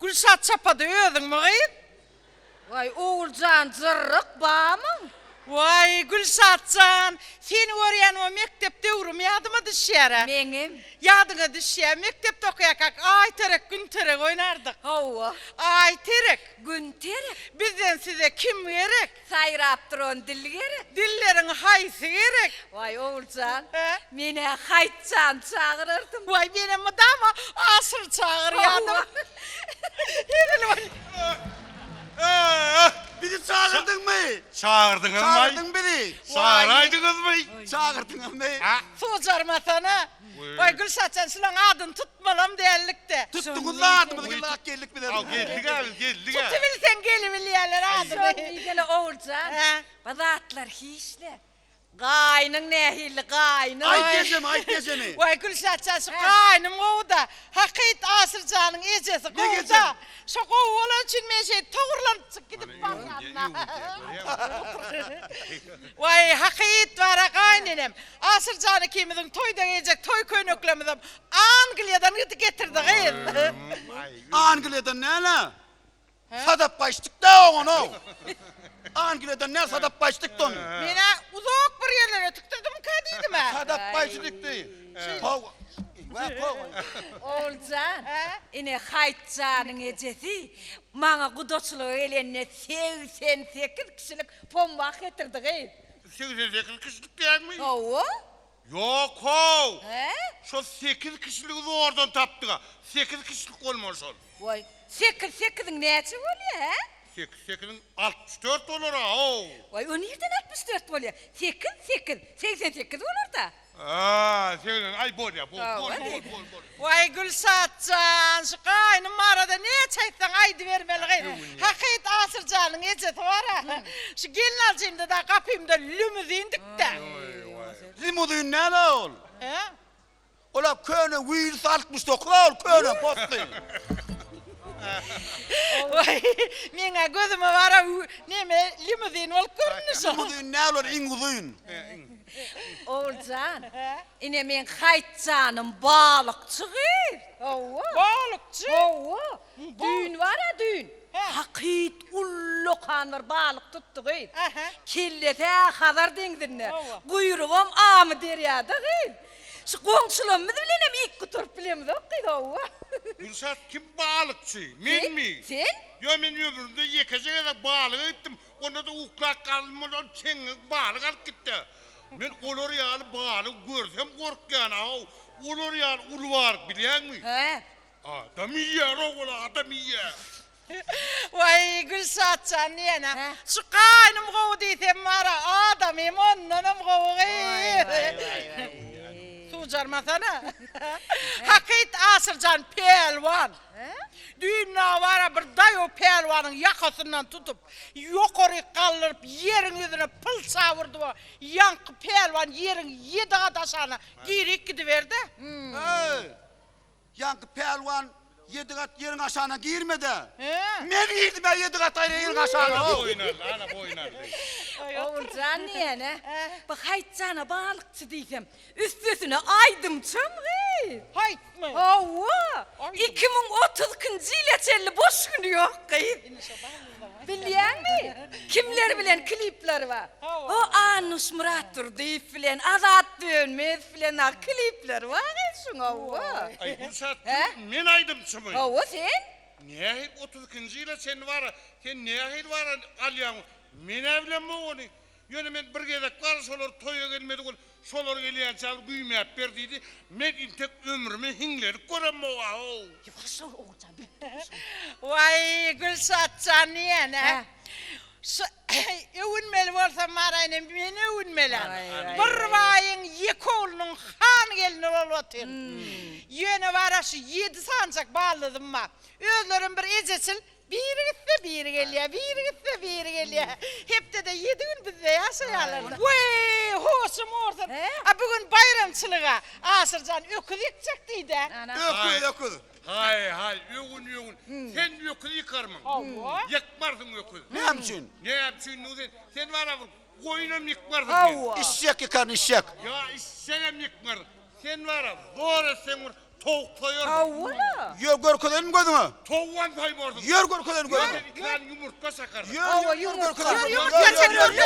Gülsat çapada ödün mü gıyın? Vay oğulcan zırrık bağımın. Vay Gülsatcan, seni öğreyen o mektep devrim yadıma düşer. Benim. Yadına düşer, mektepte okuyakak ay terek gün terek oynardık. Hava. Ay terek. Gün terek. Bizden size kim gerek? Sayraptıron dil gerek. Dillerin haysı gerek. Vay oğulcan. He? Mene haytcan çağırırdım. Vay benim adama asır çağır yadım. Bizi çağırdın mı? Çağırdınız mı? Çağırdın beni. Çağıraydınız mı? Çağırdın mı? Socarma sana. Vay Gülsatcan silen adın tutmalam değerlikte. Tuttuğun la adımızı yıllak geldik bir de. Al geldik abi geldik abi. Tutubilsen gelivilyerler Son adını. ilgili oğulcan. He. Bazatlar hiçle. Gaynın nehirli gaynın. Ay gezemi. Vay Gülsatcan şu kaynım oğuda. Hakit asırcanın ecesi geçen? koğuda. Şu koğu olan için men şey toğurlanıp gidip var yanına. Vay hakit var kayninem. Asırcanı kimidin toyda yiyecek toy köynöklemizim. Angliyadan getirdik. Angliya'dan ne la? Sadap kaçtık da onu. Angliya'dan ne sadap kaçtık da onu. Mine uzak bir yerlere tıktırdım kadıydım ha. Sadap kaçtık değil. Oğulcan. He? Ine haytcanın ecesi. Mana kudoçluğu elenine 88 kişilik pomba getirdik. 88 kişilik değil mi? Hava. Yok ho. He? Şu 8 kişiliği de oradan taptık ha. 8 kişilik olmaz ol. Vay. 8'in neyse oluyor he? 8'in 64 olur ha o. Vay o nereden 64 oluyor? 88 olur da. Aa, 8'in ay bol ya bol Ha, bol var. bol. Vay Gülsatcan, şu kaynım arada ne çaytsan haydi vermeli. Hakit asırcanın eceti var ha. Şu gelin alacağım da kapıyımda lümüzin dikte. Limudin ne la ol? He? Ola köyne Wheels 69 la ol köyne postu. Vay, mine gözüme var ha, neme lümüzin ol görünüş o. Limudin ne olur ingudin. Oğulcan. Ine men haytcanın balıkçığı. Hava. Balıkçı. Hava. Düğün var ha düğün. He. Hakit ullukan var balık tuttu gıyın. Aha. Killete hazar dengdinne. Hava. Kuyruğum ağmı deryada gıyın. Şu komşuluğumu da bilenem ilk kuturup bilemiz o gıyın hava. Gülsat kim balıkçı? Men mi? Sen? Ya men öbüründe yekece kadar balık ettim. Onda da uklak kalmadan çengik balık alıp gitti. Men olur yani balık görsem korkuyan ha. Olur yani ulu var biliyor musun? He. Adam yer oğul adam yer. Vay Gülsatcan niyene. He. Şu kaynım kovu diysem var ha, adamım onunum kovu. Sucarma sana. Hakit asırcan pelvan. Düğünna var ha, bir dayo pelvanın yakasından tutup yukarı kaldırıp yerin yüzüne pıl savurdu o. Yankı pelvan yerin 7 adaşana girik gidiverdi. Yankı pelvan 7 kat yerin aşağına girmedi. He. Men girdi ben 7 kat ayrı yerin aşağına. Ana boynar. Oğulcan niyene? Bak haytcana balıkçı diysem üstüne aydım çömgü. Hayt mı? Hava. Aydım. 2030 yılı boş günü yok kayıp. Biliyor musun? Kimler bilen klipler var. Hava. O Anuş Murat'tır deyip bilen, Azat Dönmez bilen ha klipler var ya şuna hava. Ay Gülsat He? men aydım çımı. Hava sen? Ne hep 32. yıla sen var. Sen ne hep var alyan. Men evlenme onu. Yöne men bir gedek var solar toya gelmedi gol. Solar geliyen çal büyümeyip berdiydi. Men intek ömrümü hingleri görem o. Yavaş ol Oğulcan. Vay Gülsatcan niyene. Övünmeli olsa marayla beni övünmeli. Ay. Bir vayın yeki oğlunun han gelini olvatın. Yöne var şu 7 sancak bağladım ma. Özlerin bir ecesil biri gitse biri geliyor, biri gitse biri geliyor. Hep de 7 gün bizde yaşayarlar. Vay hoşum orada. He? Bugün bayramçılığa Asırcan öküz yıkacaktıydı. Öküz. Hay yoğun. Sen öküz yıkarmın. Allah. Yıkmarsın öküz. Ne yapsın? Ne yapsın sen var abi koyunum yıkmarsın. Hava. İşecek yıkar işecek. Ya işsem yıkmarsın. Sen var abi doğru sen var Tavuk toyur. Avvala. Yer görkelenin gözüne. Tavuğun pay bordu. Yer görkelenin gözüne. İki tane yumurtla sakar. Yer görkelenin gözüne. Yumurta